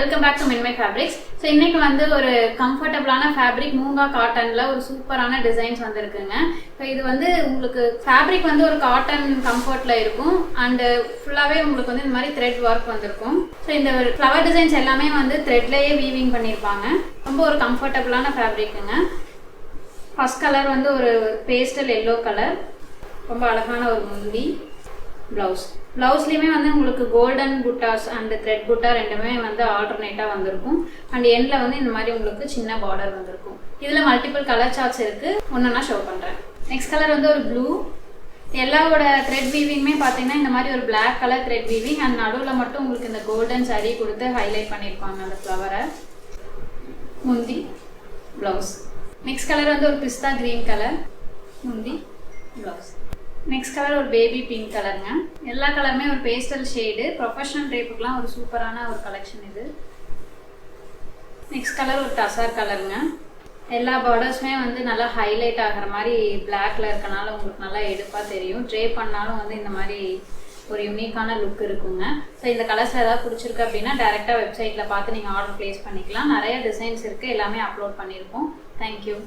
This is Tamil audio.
Welcome back to Minmai fabrics. So இன்னைக்கு வந்து ஒரு கம்ஃபர்டபுளான ஃபேப்ரிக் மூங்கா காட்டனில் ஒரு சூப்பரான டிசைன்ஸ் வந்துருக்குங்க. ஸோ இது வந்து உங்களுக்கு ஃபேப்ரிக் வந்து ஒரு காட்டன் கம்ஃபர்ட்டில் இருக்கும் அண்டு ஃபுல்லாகவே உங்களுக்கு வந்து இந்த மாதிரி த்ரெட் ஒர்க் வந்திருக்கும். ஸோ இந்த ஃப்ளவர் டிசைன்ஸ் எல்லாமே வந்து த்ரெட்லேயே வீவிங் பண்ணியிருப்பாங்க. ரொம்ப ஒரு கம்ஃபர்டபுளான ஃபேப்ரிக்குங்க. ஃபர்ஸ்ட் கலர் வந்து ஒரு பேஸ்டல் எல்லோ கலர், ரொம்ப அழகான ஒரு முந்தி. ப்ளவுஸ்லேயுமே வந்து உங்களுக்கு கோல்டன் புட்டாஸ் அண்ட் த்ரெட் புட்டா ரெண்டுமே வந்து ஆல்டர்னேட்டாக வந்திருக்கும். அண்ட் எண்டில் வந்து இந்த மாதிரி உங்களுக்கு சின்ன பார்டர் வந்திருக்கும். இதில் மல்டிபிள் கலர் சார்ட்ஸ் இருக்குது, ஒன்றுன்னா ஷோ பண்ணுறேன். நெக்ஸ்ட் கலர் வந்து ஒரு ப்ளூ. எல்லாவோட த்ரெட் வீவிங்குமே பார்த்தீங்கன்னா இந்த மாதிரி ஒரு black colour thread weaving and நடுவில் மட்டும் உங்களுக்கு இந்த கோல்டன் சரி கொடுத்து ஹைலைட் பண்ணியிருப்பாங்க அந்த ஃப்ளவரை. முந்தி, ப்ளவுஸ். நெக்ஸ்ட் கலர் வந்து ஒரு பிஸ்தா க்ரீன் கலர், முந்தி, ப்ளவுஸ். நெக்ஸ்ட் கலர் ஒரு பேபி பிங்க் கலருங்க. எல்லா கலருமே ஒரு பேஸ்டல் ஷேடு, ப்ரொஃபஷனல் ட்ரேப்புக்கெலாம் ஒரு சூப்பரான ஒரு கலெக்ஷன் இது. நெக்ஸ்ட் கலர் ஒரு டசார் கலருங்க. எல்லா பார்டர்ஸுமே வந்து நல்லா ஹைலைட் ஆகிற மாதிரி பிளாக்ல இருக்கனால உங்களுக்கு நல்லா எடுப்பாக தெரியும். ட்ரே பண்ணாலும் வந்து இந்த மாதிரி ஒரு யூனிக்கான லுக் இருக்குங்க. ஸோ இந்த கலர்ஸில் ஏதாவது பிடிச்சிருக்கு அப்படின்னா டேரெக்டாக வெப்சைட்டில் பார்த்து நீங்கள் ஆர்டர் ப்ளேஸ் பண்ணிக்கலாம். நிறைய டிசைன்ஸ் இருக்குது, எல்லாமே அப்லோட் பண்ணியிருக்கோம். தேங்க்யூ.